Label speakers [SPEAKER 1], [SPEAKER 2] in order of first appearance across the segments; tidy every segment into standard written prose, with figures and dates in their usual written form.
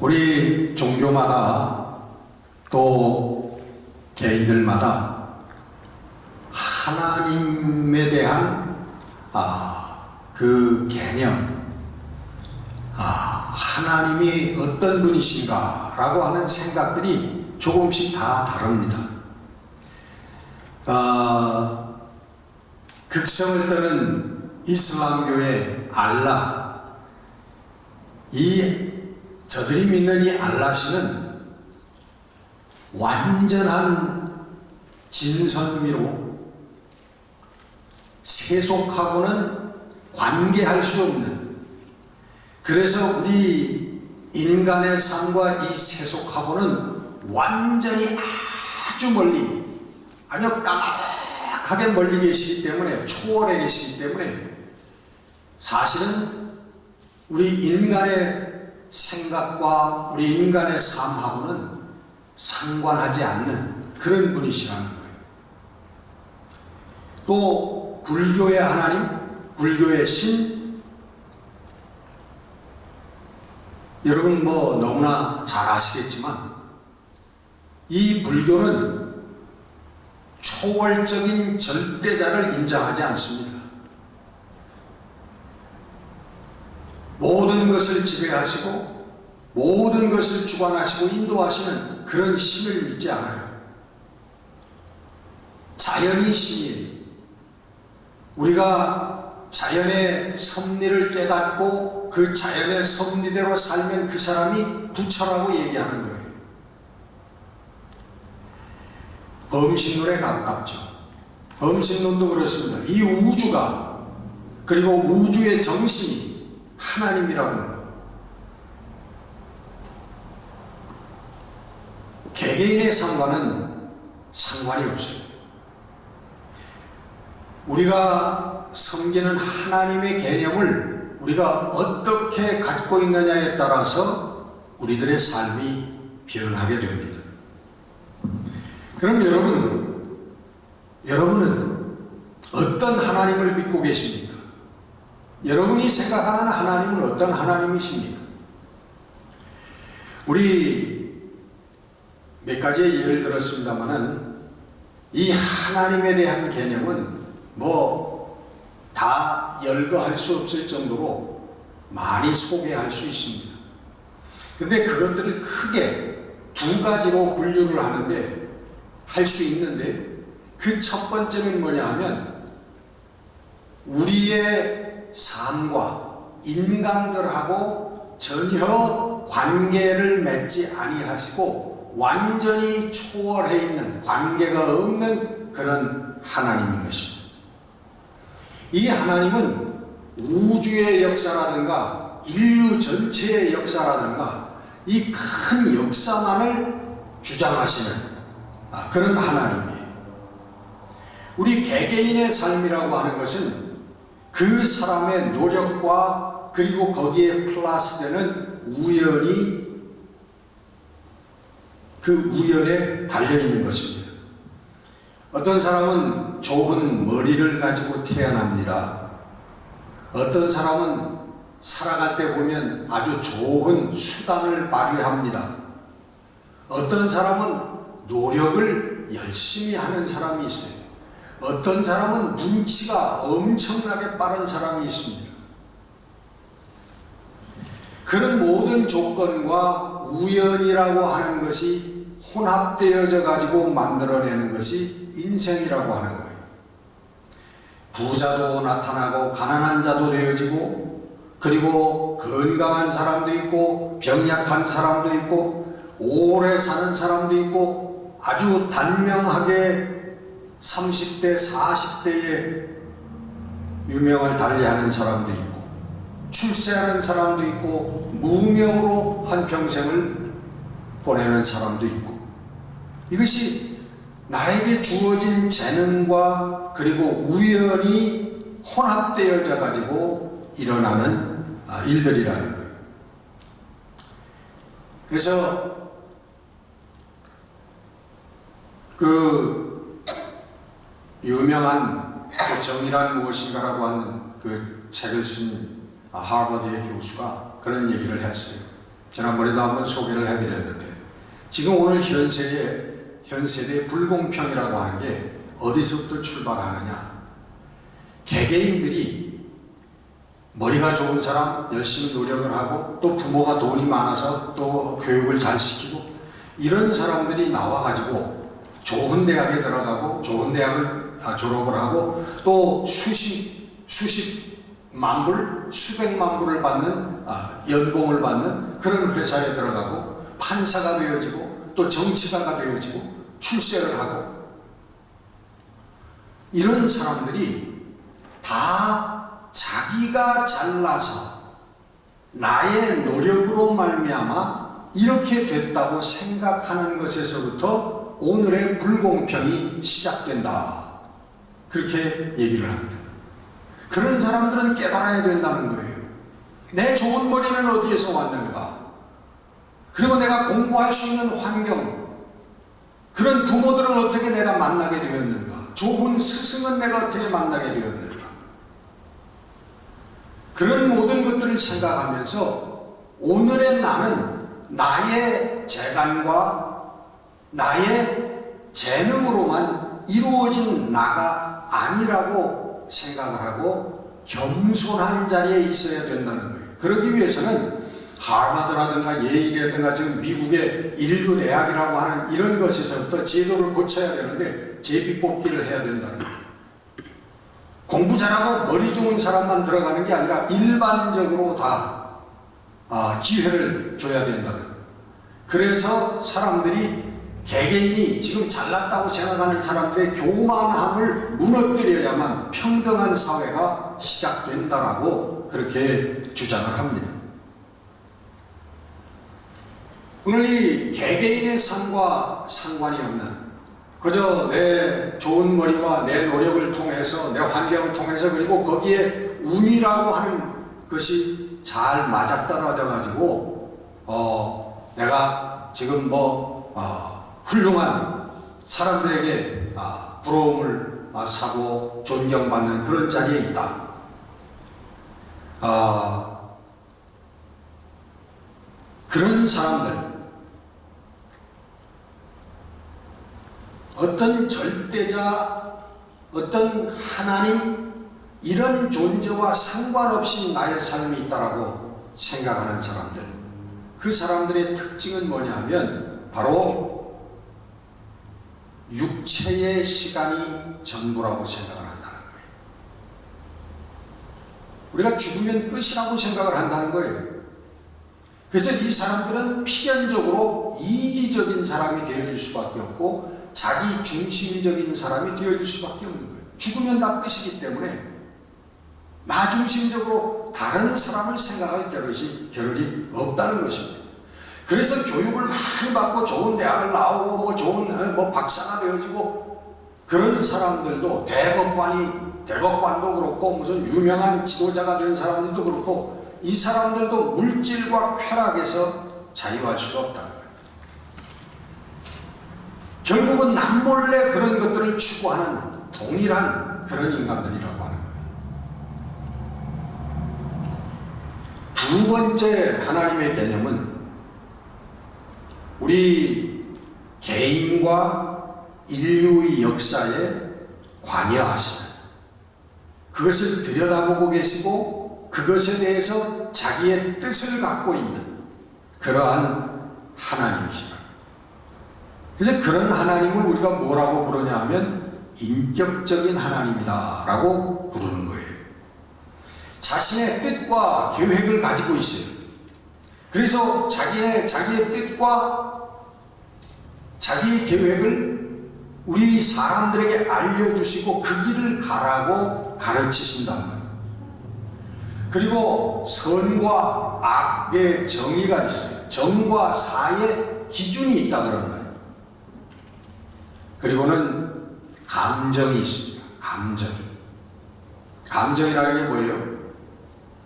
[SPEAKER 1] 우리 종교마다 또 개인들마다 하나님에 대한 그 개념, 하나님이 어떤 분이신가 라고 하는 생각들이 조금씩 다 다릅니다. 극성을 떠는 이슬람교의 알라, 저들이 믿는 이 알라신은 완전한 진선미로 세속하고는 관계할 수 없는, 그래서 우리 인간의 삶과 이 세속하고는 완전히 아주 멀리, 아주 까마득하게 멀리 계시기 때문에, 초월해 계시기 때문에 사실은 우리 인간의 생각과 우리 인간의 삶하고는 상관하지 않는 그런 분이시라는 거예요. 또 불교의 하나님, 불교의 신, 여러분 너무나 잘 아시겠지만 이 불교는 초월적인 절대자를 인정하지 않습니다. 모든 것을 지배하시고 모든 것을 주관하시고 인도하시는 그런 신을 믿지 않아요. 자연이 신이에요. 우리가 자연의 섭리를 깨닫고 그 자연의 섭리대로 살면 그 사람이 부처라고 얘기하는 거예요. 범신론에 가깝죠. 범신론도 그렇습니다. 이 우주가, 그리고 우주의 정신이 하나님이라고 하는 거예요. 개개인의 상관은 상관이 없어요. 우리가 섬기는 하나님의 개념을 우리가 어떻게 갖고 있느냐에 따라서 우리들의 삶이 변하게 됩니다. 그럼 여러분은 어떤 하나님을 믿고 계십니까? 여러분이 생각하는 하나님은 어떤 하나님이십니까? 우리 몇 가지의 예를 들었습니다만은 이 하나님에 대한 개념은 다 열거할 수 없을 정도로 많이 소개할 수 있습니다. 근데 그것들을 크게 두 가지로 분류를 하는데, 할 수 있는데, 그 첫 번째는 뭐냐 하면 우리의 삶과 인간들하고 전혀 관계를 맺지 아니하시고 완전히 초월해 있는, 관계가 없는 그런 하나님인 것입니다. 이 하나님은 우주의 역사라든가 인류 전체의 역사라든가 이 큰 역사만을 주장하시는 그런 하나님이에요. 우리 개개인의 삶이라고 하는 것은 그 사람의 노력과 그리고 거기에 플러스되는 우연이, 그 우연에 달려있는 것입니다. 어떤 사람은 좋은 머리를 가지고 태어납니다. 어떤 사람은 살아갈 때 보면 아주 좋은 수단을 발휘합니다. 어떤 사람은 노력을 열심히 하는 사람이 있어요. 어떤 사람은 눈치가 엄청나게 빠른 사람이 있습니다. 그런 모든 조건과 우연이라고 하는 것이 혼합되어져 가지고 만들어내는 것이 인생이라고 하는 거예요. 부자도 나타나고 가난한 자도 되어지고, 그리고 건강한 사람도 있고 병약한 사람도 있고 오래 사는 사람도 있고 아주 단명하게 30대 40대에 유명을 달리하는 사람도 있고 출세하는 사람도 있고 무명으로 한평생을 보내는 사람도 있고, 이것이 나에게 주어진 재능과 그리고 우연이 혼합되어져 가지고 일어나는 일들이라는 거예요. 그래서 그 유명한 정의란 무엇인가라고 하는 그 책을 쓴 하버드의 교수가 그런 얘기를 했어요. 지난번에도 한번 소개를 해드렸는데, 지금 오늘 현세대 불공평이라고 하는 게 어디서부터 출발하느냐? 개개인들이 머리가 좋은 사람, 열심히 노력을 하고, 또 부모가 돈이 많아서 또 교육을 잘 시키고, 이런 사람들이 나와가지고 좋은 대학에 들어가고, 좋은 대학을 졸업을 하고, 또 수십만 불, 수백만 불을 받는, 연봉을 받는 그런 회사에 들어가고, 판사가 되어지고, 또 정치가가 되어지고, 출세를 하고, 이런 사람들이 다 자기가 잘나서 나의 노력으로 말미암아 이렇게 됐다고 생각하는 것에서부터 오늘의 불공평이 시작된다. 그렇게 얘기를 합니다. 그런 사람들은 깨달아야 된다는 거예요. 내 좋은 머리는 어디에서 왔는가? 그리고 내가 공부할 수 있는 환경, 그런 부모들은 어떻게 내가 만나게 되었는가? 좋은 스승은 내가 어떻게 만나게 되었는가? 그런 모든 것들을 생각하면서 오늘의 나는 나의 재간과 나의 재능으로만 이루어진 나가 아니라고 생각을 하고 겸손한 자리에 있어야 된다는 거예요. 그러기 위해서는 하버드라든가 예일이라든가 지금 미국의 인류 대학이라고 하는 이런 것에서부터 제도를 고쳐야 되는데 제비뽑기를 해야 된다는 거예요. 공부 잘하고 머리 좋은 사람만 들어가는 게 아니라 일반적으로 다 기회를 줘야 된다는 거예요. 그래서 사람들이 개개인이 지금 잘났다고 생각하는 사람들의 교만함을 무너뜨려야만 평등한 사회가 시작된다라고 그렇게 주장을 합니다. 오늘 이 개개인의 삶과 상관이 없는, 그저 내 좋은 머리와 내 노력을 통해서, 내 환경을 통해서, 그리고 거기에 운이라고 하는 것이 잘 맞아떨어져 가지고 내가 지금 훌륭한 사람들에게 부러움을 사고 존경받는 그런 자리에 있다. 그런 사람들, 어떤 절대자, 어떤 하나님, 이런 존재와 상관없이 나의 삶이 있다라고 생각하는 사람들, 그 사람들의 특징은 뭐냐 하면 바로 육체의 시간이 전부라고 생각을 한다는 거예요. 우리가 죽으면 끝이라고 생각을 한다는 거예요. 그래서 이 사람들은 필연적으로 이기적인 사람이 되어질 수밖에 없고 자기 중심적인 사람이 되어질 수밖에 없는 거예요. 죽으면 다 끝이기 때문에 나 중심적으로 다른 사람을 생각할 겨를이 없다는 것입니다. 그래서 교육을 많이 받고 좋은 대학을 나오고 좋은 박사가 되어지고 그런 사람들도 대법관도 그렇고 무슨 유명한 지도자가 된 사람들도 그렇고 이 사람들도 물질과 쾌락에서 자유할 수가 없다는 거예요. 결국은 남몰래 그런 것들을 추구하는 동일한 그런 인간들이라고 하는 거예요. 두 번째 하나님의 개념은 우리 개인과 인류의 역사에 관여하시는, 그것을 들여다보고 계시고 그것에 대해서 자기의 뜻을 갖고 있는 그러한 하나님이시다. 그래서 그런 하나님을 우리가 뭐라고 부르냐 하면 인격적인 하나님이다 라고 부르는 거예요. 자신의 뜻과 계획을 가지고 있어요. 그래서 자기의 뜻과 자기의 계획을 우리 사람들에게 알려주시고 그 길을 가라고 가르치신다는 거예요. 그리고 선과 악의 정의가 있어요. 정과 사의 기준이 있다 그런 거예요. 그리고는 감정이 있습니다. 감정이라는 게 뭐예요?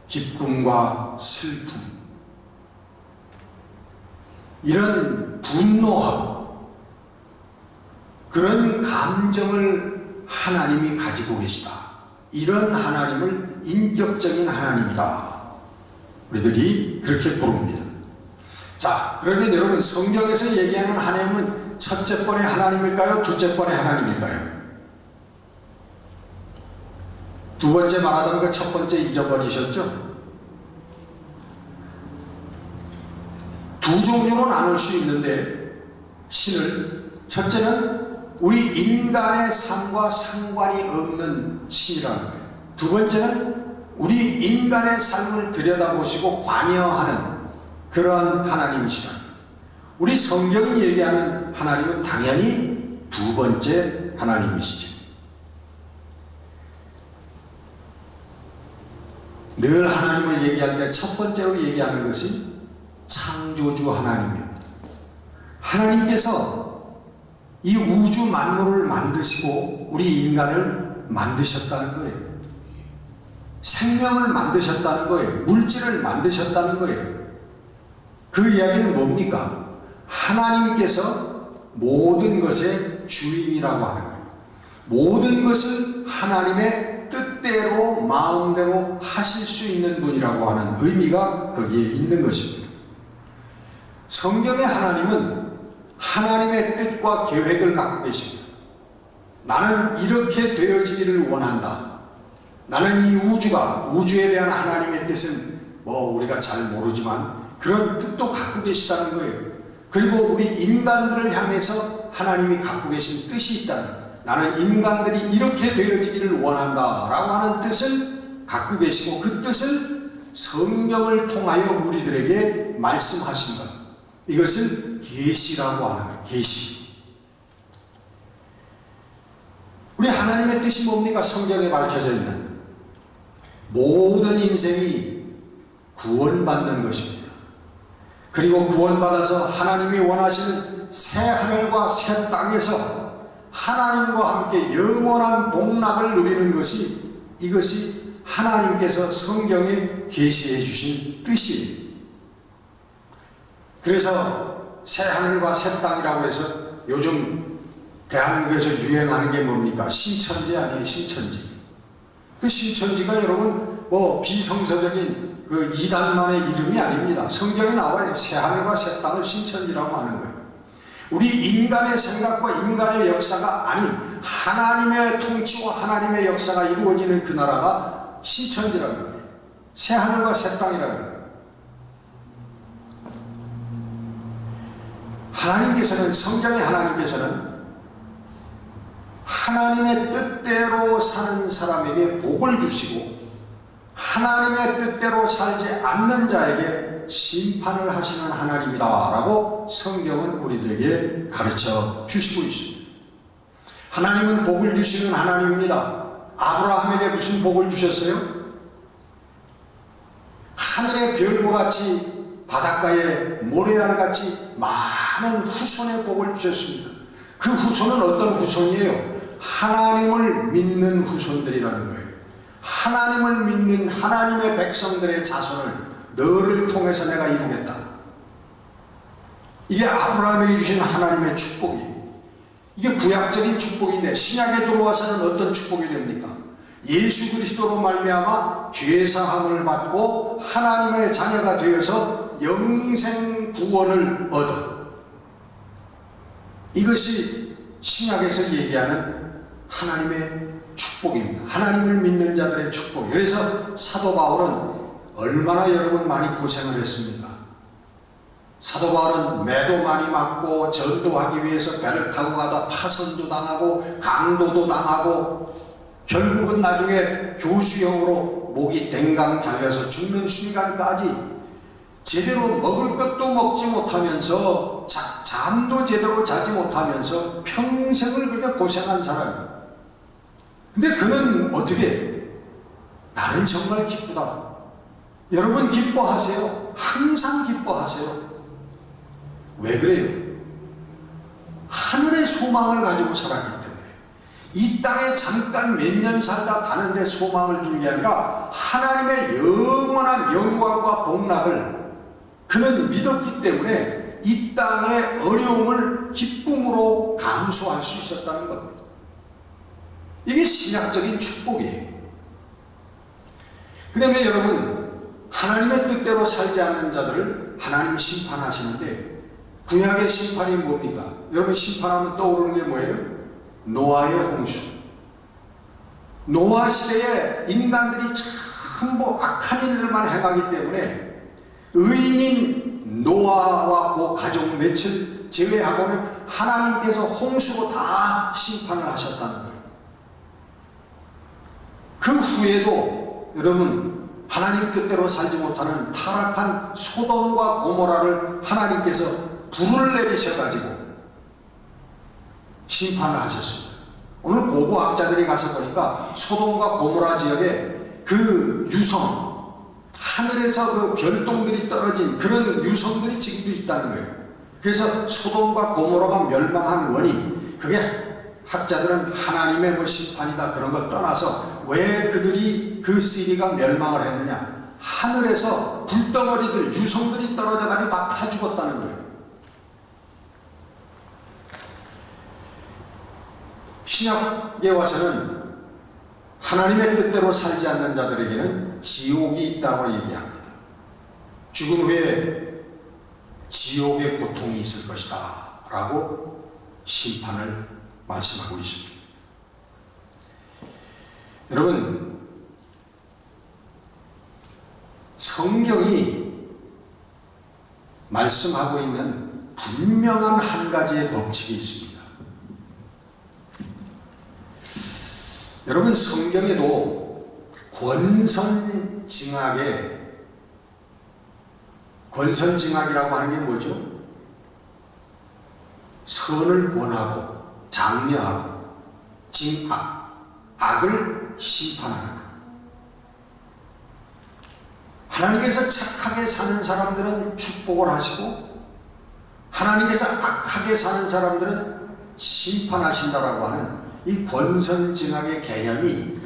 [SPEAKER 1] 기쁨과 슬픔, 이런 분노하고 그런 감정을 하나님이 가지고 계시다. 이런 하나님을 인격적인 하나님이다. 우리들이 그렇게 부릅니다. 자, 그러면 여러분 성경에서 얘기하는 하나님은 첫째 번의 하나님일까요? 둘째 번의 하나님일까요? 두 번째 말하던 거 첫 번째 잊어버리셨죠? 두 종류로 나눌 수 있는데 신을 첫째는 우리 인간의 삶과 상관이 없는 신이라는 거예요. 두 번째는 우리 인간의 삶을 들여다보시고 관여하는 그러한 하나님이시다. 우리 성경이 얘기하는 하나님은 당연히 두 번째 하나님이시죠. 늘 하나님을 얘기할 때 첫 번째로 얘기하는 것이 창조주 하나님입니다. 하나님께서 이 우주 만물을 만드시고 우리 인간을 만드셨다는 거예요. 생명을 만드셨다는 거예요. 물질을 만드셨다는 거예요. 그 이야기는 뭡니까? 하나님께서 모든 것의 주인이라고 하는 거예요. 모든 것을 하나님의 뜻대로 마음대로 하실 수 있는 분이라고 하는 의미가 거기에 있는 것입니다. 성경의 하나님은 하나님의 뜻과 계획을 갖고 계십니다. 나는 이렇게 되어지기를 원한다. 나는 이 우주에 대한 하나님의 뜻은 우리가 잘 모르지만 그런 뜻도 갖고 계시다는 거예요. 그리고 우리 인간들을 향해서 하나님이 갖고 계신 뜻이 있다는, 나는 인간들이 이렇게 되어지기를 원한다 라고 하는 뜻을 갖고 계시고 그 뜻을 성경을 통하여 우리들에게 말씀하신 것, 이것을 계시라고 하는 거예요. 계시. 우리 하나님의 뜻이 뭡니까? 성경에 밝혀져 있는 모든 인생이 구원받는 것입니다. 그리고 구원받아서 하나님이 원하시는 새 하늘과 새 땅에서 하나님과 함께 영원한 복락을 누리는 것이, 이것이 하나님께서 성경에 계시해 주신 뜻이에요. 그래서 새 하늘과 새 땅이라고 해서 요즘 대한민국에서 유행하는 게 뭡니까? 신천지 아니에요? 신천지. 그 신천지가 여러분 비성서적인 그 이단만의 이름이 아닙니다. 성경에 나와요. 새 하늘과 새 땅을 신천지라고 하는 거예요. 우리 인간의 생각과 인간의 역사가 아닌 하나님의 통치와 하나님의 역사가 이루어지는 그 나라가 신천지라는 거예요. 새 하늘과 새 땅이라는 거예요. 하나님께서는, 성경의 하나님께서는 하나님의 뜻대로 사는 사람에게 복을 주시고 하나님의 뜻대로 살지 않는 자에게 심판을 하시는 하나님이다 라고 성경은 우리들에게 가르쳐 주시고 있습니다. 하나님은 복을 주시는 하나님입니다. 아브라함에게 무슨 복을 주셨어요? 하늘의 별과 같이 바닷가에 모래알같이 많은 후손의 복을 주셨습니다. 그 후손은 어떤 후손이에요? 하나님을 믿는 후손들이라는 거예요. 하나님을 믿는 하나님의 백성들의 자손을 너를 통해서 내가 이루겠다. 이게 아브라함에게 주신 하나님의 축복이에요. 이게 구약적인 축복인데 신약에 들어와서는 어떤 축복이 됩니까? 예수 그리스도로 말미암아 죄사함을 받고 하나님의 자녀가 되어서 영생 구원을 얻어. 이것이 신약에서 얘기하는 하나님의 축복입니다. 하나님을 믿는 자들의 축복. 그래서 사도 바울은 얼마나 여러분 많이 고생을 했습니까? 사도 바울은 매도 많이 맞고 전도하기 위해서 배를 타고 가다 파선도 당하고 강도도 당하고 결국은 나중에 교수형으로 목이 댕강 잘려서 죽는 순간까지 제대로 먹을 것도 먹지 못하면서 잠도 제대로 자지 못하면서 평생을 그냥 고생한 사람이에요. 근데 그는 어떻게? 나는 정말 기쁘다. 여러분 기뻐하세요. 항상 기뻐하세요. 왜 그래요? 하늘의 소망을 가지고 살았기 때문에. 이 땅에 잠깐 몇 년 살다 가는데 소망을 둔 게 아니라 하나님의 영원한 영광과 복락을 그는 믿었기 때문에 이 땅의 어려움을 기쁨으로 감수할 수 있었다는 겁니다. 이게 신약적인 축복이에요. 그 다음에 여러분, 하나님의 뜻대로 살지 않는 자들을 하나님 심판하시는데 구약의 심판이 뭡니까? 여러분 심판하면 떠오르는 게 뭐예요? 노아의 홍수. 노아 시대에 인간들이 전부 악한 일들만 행하기 때문에 의인인 노아와 그 가족 몇을 제외하고는 하나님께서 홍수로 다 심판을 하셨다는 거예요. 그 후에도 여러분 하나님 뜻대로 살지 못하는 타락한 소돔과 고모라를 하나님께서 불을 내리셔가지고 심판을 하셨습니다. 오늘 고고학자들이 가서 보니까 소돔과 고모라 지역에 그 유성, 하늘에서 그 별똥들이 떨어진 그런 유성들이 지금도 있다는 거예요. 그래서 소돔과 고모라가 멸망한 원인, 그게 학자들은 하나님의 뭐 심판이다 그런 걸 떠나서 왜 그들이 그 시리가 멸망을 했느냐, 하늘에서 불덩어리들 유성들이 떨어져 가지고 다 타 죽었다는 거예요. 신약에 와서는 하나님의 뜻대로 살지 않는 자들에게는 지옥이 있다고 얘기합니다. 죽은 후에 지옥의 고통이 있을 것이다 라고 심판을 말씀하고 있습니다. 여러분, 성경이 말씀하고 있는 분명한 한 가지의 법칙이 있습니다. 여러분, 성경에도 권선징악이라고 하는 게 뭐죠? 선을 권하고 장려하고 징악, 악을 심판하는 거예요. 하나님께서 착하게 사는 사람들은 축복을 하시고 하나님께서 악하게 사는 사람들은 심판하신다라고 하는 이 권선징악의 개념이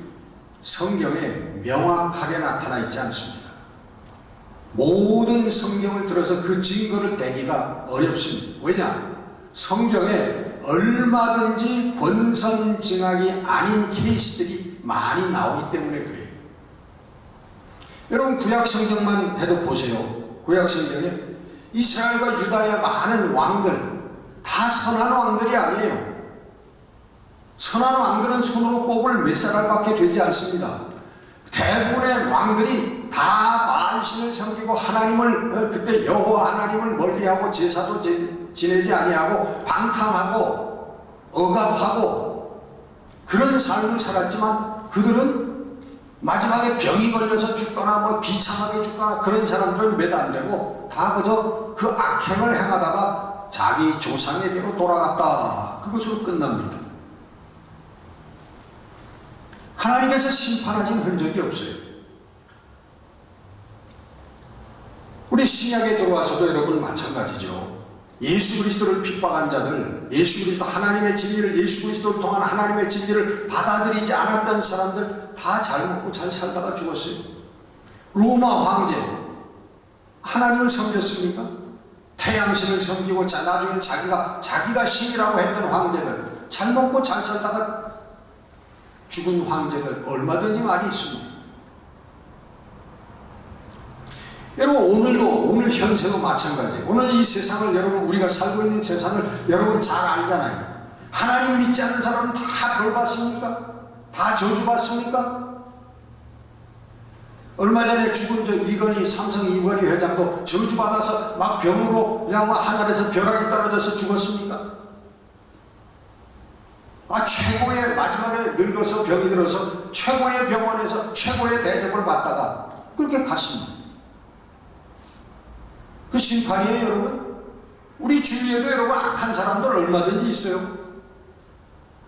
[SPEAKER 1] 성경에 명확하게 나타나 있지 않습니다. 모든 성경을 들어서 그 증거를 대기가 어렵습니다. 왜냐? 성경에 얼마든지 권선징악이 아닌 케이스들이 많이 나오기 때문에 그래요. 여러분, 구약성경만 해도 보세요. 구약성경에 이스라엘과 유다의 많은 왕들 다 선한 왕들이 아니에요. 선한 왕들은 손으로 꼽을 몇 사람밖에 되지 않습니다. 대부분의 왕들이 다 바알신을 섬기고 하나님을 그때 여호와 하나님을 멀리하고 제사도 지내지 아니하고 방탕하고 억압하고 그런 삶을 살았지만 그들은 마지막에 병이 걸려서 죽거나 뭐 비참하게 죽거나 그런 사람들은 몇 안 되고 다 그저 그 악행을 행하다가 자기 조상에게로 돌아갔다, 그것으로 끝납니다. 하나님께서 심판하신 흔적이 없어요. 우리 신약에 들어와서도 여러분 마찬가지죠. 예수 그리스도를 핍박한 자들, 예수 그리스도 하나님의 진리를, 예수 그리스도를 통한 하나님의 진리를 받아들이지 않았던 사람들 다 잘 먹고 잘 살다가 죽었어요. 로마 황제 하나님을 섬겼습니까? 태양신을 섬기고 나중에 자기가 신이라고 했던 황제들, 잘 먹고 잘 살다가 죽은 황제들 얼마든지 많이 있습니다. 여러분, 오늘 현세도 마찬가지예요. 오늘 이 세상을, 여러분 우리가 살고 있는 세상을 여러분 잘 알잖아요. 하나님 믿지 않는 사람은 다 벌 받습니까? 다 저주 받습니까? 얼마 전에 죽은 이건희, 삼성 이건희 회장도 저주 받아서 막 병으로 그냥 하늘에서 벼락이 떨어져서 죽었습니까? 최고의, 마지막에 늙어서 병이 들어서 최고의 병원에서 최고의 대접을 받다가 그렇게 갔습니다. 그 심판이에요, 여러분. 우리 주위에도 여러분 악한 사람들 얼마든지 있어요.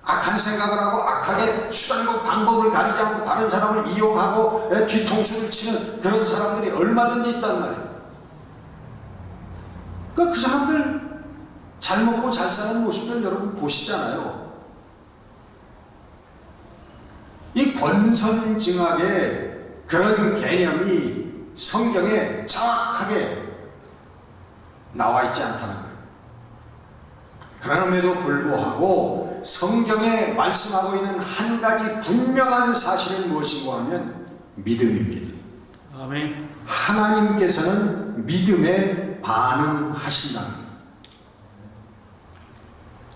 [SPEAKER 1] 악한 생각을 하고 악하게 수단과 방법을 가리지 않고 다른 사람을 이용하고 뒤통수를 치는 그런 사람들이 얼마든지 있단 말이에요. 그 사람들 잘 먹고 잘 사는 모습을 여러분 보시잖아요. 이 권선징악의 그런 개념이 성경에 정확하게 나와 있지 않다는 거예요. 그럼에도 불구하고 성경에 말씀하고 있는 한 가지 분명한 사실은 무엇이고 하면 믿음입니다.
[SPEAKER 2] 아멘.
[SPEAKER 1] 하나님께서는 믿음의 반응하신다는 거예요.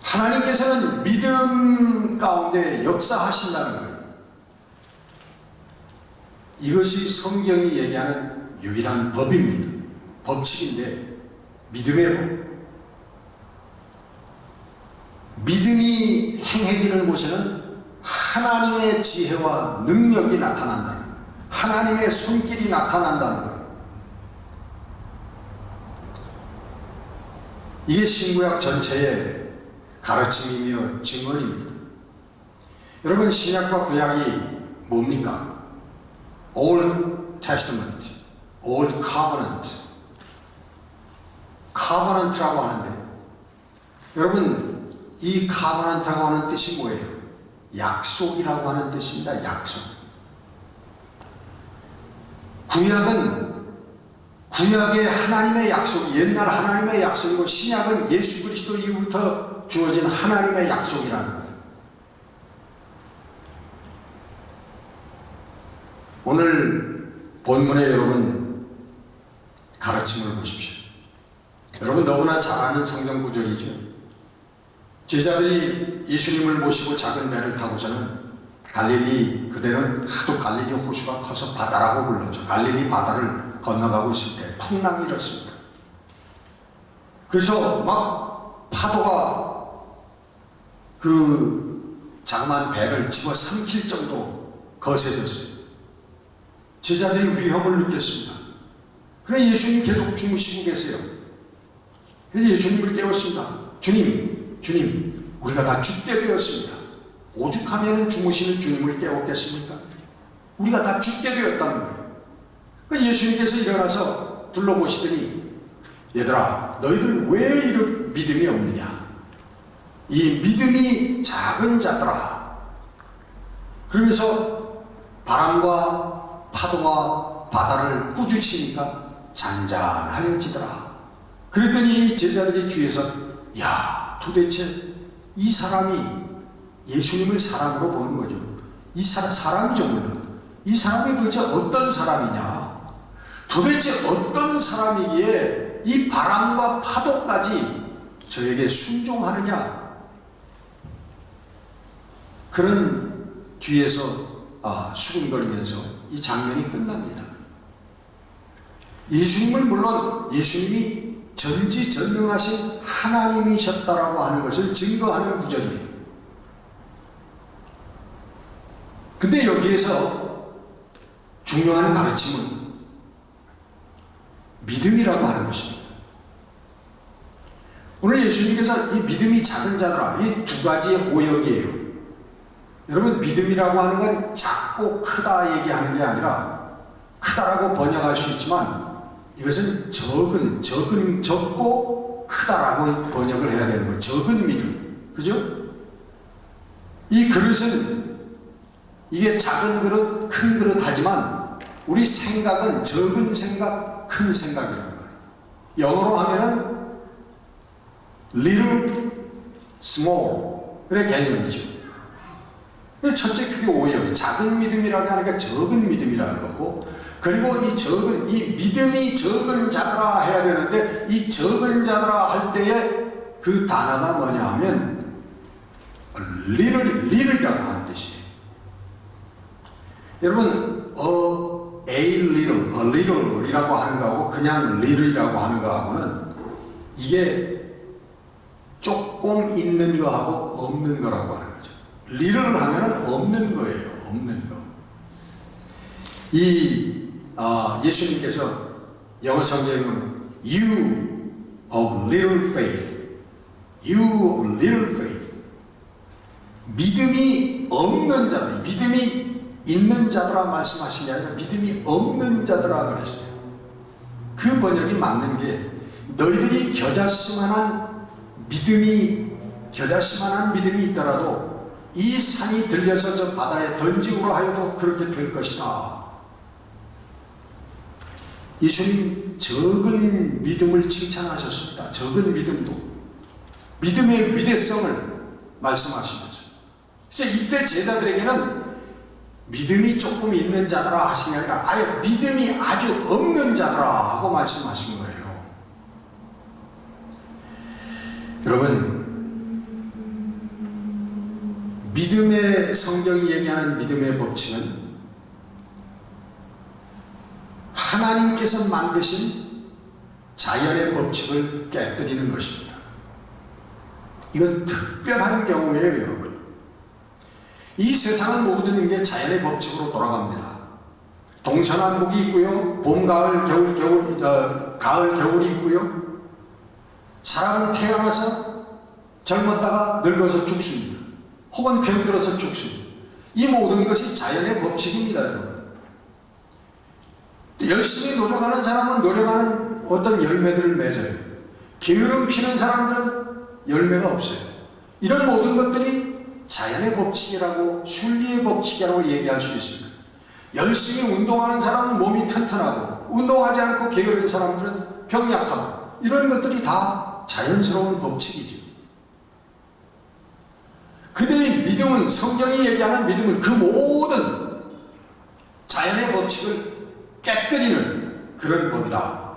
[SPEAKER 1] 하나님께서는 믿음 가운데 역사하신다는 거예요. 이것이 성경이 얘기하는 유일한 법입니다. 법칙인데 믿음의 법. 믿음이 행해지는 곳에는 하나님의 지혜와 능력이 나타난다는 거예요. 하나님의 손길이 나타난다는 거예요. 이게 신구약 전체의 가르침이며 증언입니다. 여러분, 신약과 구약이 뭡니까? Old Testament, Old Covenant, Covenant라고 하는데, 여러분, 이 Covenant라고 하는 뜻이 뭐예요? 약속이라고 하는 뜻입니다. 약속. 구약의 하나님의 약속, 옛날 하나님의 약속이고, 신약은 예수 그리스도 이후부터 주어진 하나님의 약속이라는 거예요. 오늘 본문에 여러분 가르침을 보십시오. 여러분 너무나 잘 아는 성경 구절이죠. 제자들이 예수님을 모시고 작은 배를 타고서는 갈릴리, 그대는 하도 갈릴리 호수가 커서 바다라고 불렀죠. 갈릴리 바다를 건너가고 있을 때 풍랑이 일었습니다. 그래서 막 파도가 그 자그마한 배를 집어삼킬 정도로 거세졌어요. 제자들이 위협을 느꼈습니다. 그래 예수님 계속 주무시고 계세요. 그래서 예수님을 깨웠습니다. 주님, 우리가 다 죽게 되었습니다. 오죽하면 주무시는 주님을 깨웠겠습니까? 우리가 다 죽게 되었다는 거예요. 그러니까 예수님께서 일어나서 둘러보시더니, 얘들아, 너희들 왜 이렇게 믿음이 없느냐? 이 믿음이 작은 자들아. 그러면서 바람과 파도와 바다를 꾸짖으니까 잔잔하여지더라. 그랬더니 제자들이 뒤에서, 야, 도대체 이 사람이 예수님을 사람으로 보는 거죠. 이 사람이죠, 물론. 이 사람이 도대체 어떤 사람이냐? 도대체 어떤 사람이기에 이 바람과 파도까지 저에게 순종하느냐? 그런 뒤에서 수군거리면서 이 장면이 끝납니다. 예수님을 물론 예수님이 전지전능하신 하나님이셨다라고 하는 것을 증거하는 구절이에요. 근데 여기에서 중요한 가르침은 믿음이라고 하는 것입니다. 오늘 예수님께서 이 믿음이 작은 자들아, 이 두 가지의 오역이에요. 여러분, 믿음이라고 하는 건 작고 크다 얘기하는 게 아니라, 크다라고 번역할 수 있지만 이것은 적고 크다라고 번역을 해야 되는 거예요. 적은 믿음. 그죠? 이 그릇은 이게 작은 그릇, 큰 그릇 하지만 우리 생각은 적은 생각, 큰 생각이라는 거예요. 영어로 하면은 little, small의 개념이죠. 첫째 그게 오해요. 작은 믿음이라고 하니까 적은 믿음이라는 거고, 그리고 이 믿음이 적은 자들아 해야 되는데, 이 적은 자들아 할 때에 그 단어가 뭐냐 하면 little이라고 하는 뜻이에요. 여러분, a little이라고 하는 거하고 그냥 little이라고 하는 거하고는 이게 조금 있는 거하고 없는 거라고 하는 거죠. little 하면은 없는 거예요. 없는 거. 예수님께서 영어 성경은 You of little faith, You of little faith, 믿음이 없는 자들, 믿음이 있는 자들아 말씀하신 게 아니라 믿음이 없는 자들아 그랬어요. 그 번역이 맞는 게, 너희들이 겨자씨만한 믿음이 있더라도 이 산이 들려서 저 바다에 던지우라 하여도 그렇게 될 것이다. 예수님 적은 믿음을 칭찬하셨습니다. 적은 믿음도 믿음의 위대성을 말씀하신 거죠. 그래서 이때 제자들에게는 믿음이 조금 있는 자들아 하신 게 아니라 아예 믿음이 아주 없는 자들아 하고 말씀하신 거예요. 여러분, 믿음의 성경이 얘기하는 믿음의 법칙은 하나님께서 만드신 자연의 법칙을 깨뜨리는 것입니다. 이건 특별한 경우예요, 여러분. 이 세상은 모든 게 자연의 법칙으로 돌아갑니다. 동서남북이 있고요. 봄, 가을, 가을, 겨울이 있고요. 사람은 태어나서 젊었다가 늙어서 죽습니다. 혹은 병들어서 죽습니다. 이 모든 것이 자연의 법칙입니다, 여러분. 열심히 노력하는 사람은 노력하는 어떤 열매들을 맺어요. 게으름 피는 사람들은 열매가 없어요. 이런 모든 것들이 자연의 법칙이라고, 순리의 법칙이라고 얘기할 수 있습니다. 열심히 운동하는 사람은 몸이 튼튼하고, 운동하지 않고 게으른 사람들은 병약하고, 이런 것들이 다 자연스러운 법칙이죠. 근데 이 믿음은, 성경이 얘기하는 믿음은 그 모든 자연의 법칙을 깨뜨리는 그런 법이다.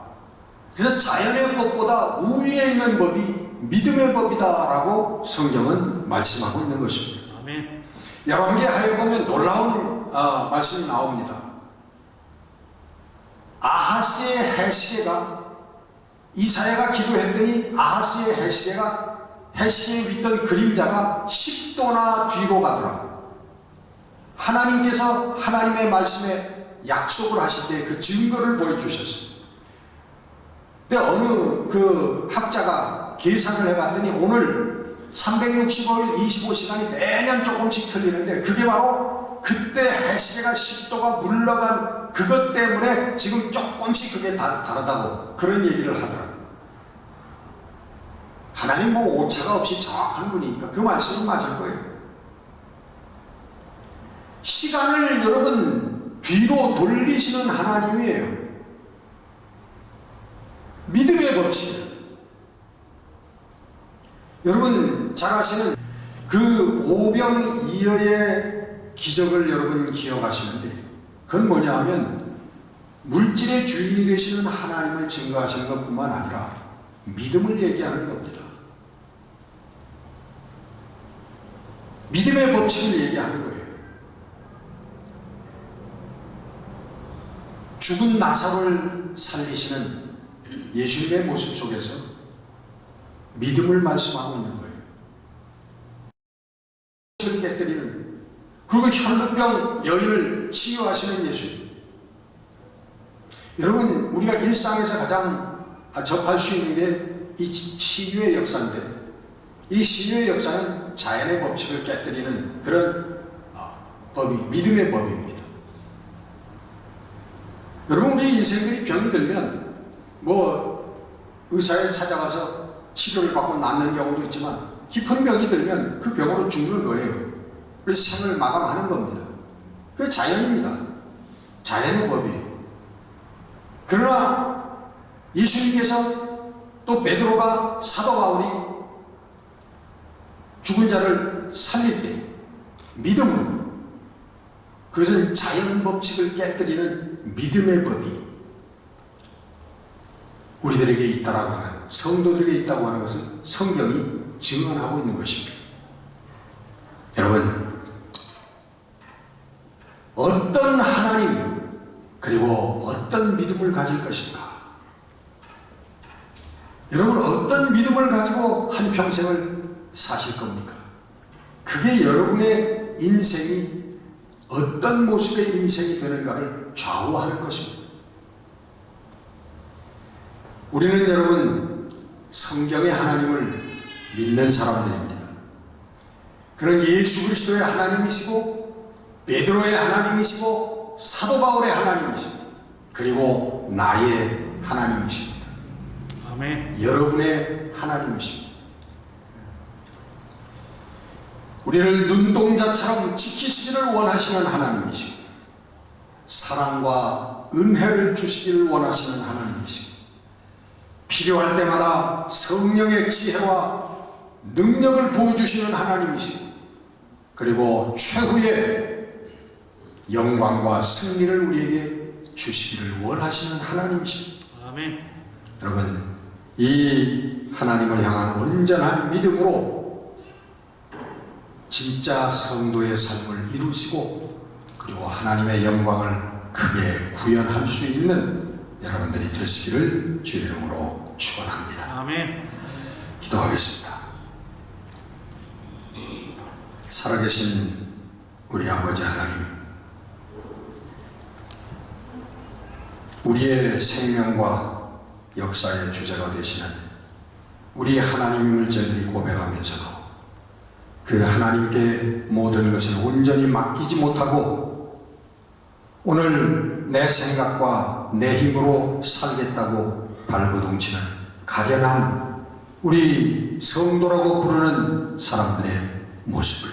[SPEAKER 1] 그래서 자연의 법보다 우위에 있는 법이 믿음의 법이다라고 성경은 말씀하고 있는 것입니다.
[SPEAKER 2] 아멘.
[SPEAKER 1] 열왕기하에 보면 놀라운 말씀이 나옵니다. 아하스의 해시계가, 이사야가 기도했더니 아하스의 해시계에 있던 그림자가 10도나 뒤로 가더라. 하나님께서 하나님의 말씀에 약속을 하실 때 그 증거를 보여주셨습니다. 근데 어느 그 학자가 계산을 해봤더니 오늘 365일 25시간이 매년 조금씩 틀리는데 그게 바로 그때 해시계가 10도가 물러간 그것 때문에 지금 조금씩 그게 다르다고 그런 얘기를 하더라고요. 하나님 뭐 오차가 없이 정확한 분이니까 그 말씀은 맞을 거예요. 시간을 여러분 뒤로 돌리시는 하나님이에요. 믿음의 법칙. 여러분 잘 아시는 그 오병이어의 기적을 여러분 기억하시는데 그건 뭐냐 하면 물질의 주인이 되시는 하나님을 증거하시는 것뿐만 아니라 믿음을 얘기하는 겁니다. 믿음의 법칙을 얘기하는 거예요. 죽은 나사로를 살리시는 예수님의 모습 속에서 믿음을 말씀하고 있는 거예요. 깨뜨리는, 그리고 혈루병 여인을 치유하시는 예수님. 여러분 우리가 일상에서 가장 접할 수 있는 게 이 치유의 역사인데 이 치유의 역사는 자연의 법칙을 깨뜨리는 그런 법이 믿음의 법입니다. 여러분 우리 인생들이 병이 들면 뭐 의사에 찾아가서 치료를 받고 낫는 경우도 있지만 깊은 병이 들면 그 병으로 죽는 거예요. 그래서 생을 마감하는 겁니다. 그게 자연입니다. 자연의 법이에요. 그러나 예수님께서 또 베드로가 사도 바울이 죽은 자를 살릴 때 믿음으로, 그것은 자연 법칙을 깨뜨리는 믿음의 법이 우리들에게 있다라고 하는, 성도들에게 있다고 하는 것은 성경이 증언하고 있는 것입니다. 여러분, 어떤 하나님 그리고 어떤 믿음을 가질 것인가? 여러분 어떤 믿음을 가지고 한평생을 사실 겁니까? 그게 여러분의 인생이 어떤 모습의 인생이 되는가를 좌우하는 것입니다. 우리는 여러분 성경의 하나님을 믿는 사람들입니다. 그런 예수 그리스도의 하나님이시고 베드로의 하나님이시고 사도 바울의 하나님이시고 그리고 나의 하나님이십니다.
[SPEAKER 2] 아멘.
[SPEAKER 1] 여러분의 하나님이십니다. 우리를 눈동자처럼 지키시기를 원하시는 하나님이시고 사랑과 은혜를 주시기를 원하시는 하나님이시고 필요할 때마다 성령의 지혜와 능력을 부어주시는 하나님이시고 그리고 최후의 영광과 승리를 우리에게 주시기를 원하시는 하나님이십니다.
[SPEAKER 2] 아멘.
[SPEAKER 1] 여러분 이 하나님을 향한 온전한 믿음으로 진짜 성도의 삶을 이루시고 그리고 하나님의 영광을 크게 구현할 수 있는 여러분들이 되시기를 주의 이름으로 축원합니다.
[SPEAKER 2] 아멘.
[SPEAKER 1] 기도하겠습니다. 살아계신 우리 아버지 하나님, 우리의 생명과 역사의 주제가 되시는 우리 하나님임을 저희들이 고백하면서도 그 하나님께 모든 것을 온전히 맡기지 못하고 오늘 내 생각과 내 힘으로 살겠다고 발버둥치는 가련한 우리 성도라고 부르는 사람들의 모습을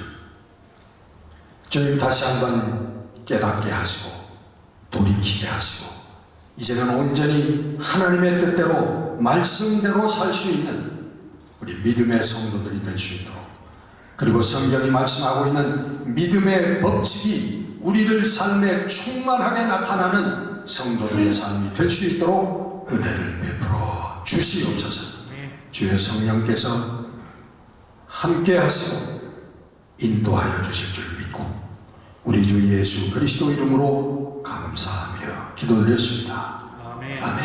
[SPEAKER 1] 주님 다시 한번 깨닫게 하시고 돌이키게 하시고 이제는 온전히 하나님의 뜻대로 말씀대로 살 수 있는 우리 믿음의 성도들이 될 수 있도록 그리고 성경이 말씀하고 있는 믿음의 법칙이 우리들 삶에 충만하게 나타나는 성도들의 삶이 될 수 있도록 은혜를 베풀어 주시옵소서. 주의 성령께서 함께 하시고 인도하여 주실 줄 믿고 우리 주 예수 그리스도 이름으로 감사하며 기도드렸습니다.
[SPEAKER 2] 아멘.
[SPEAKER 1] 아멘.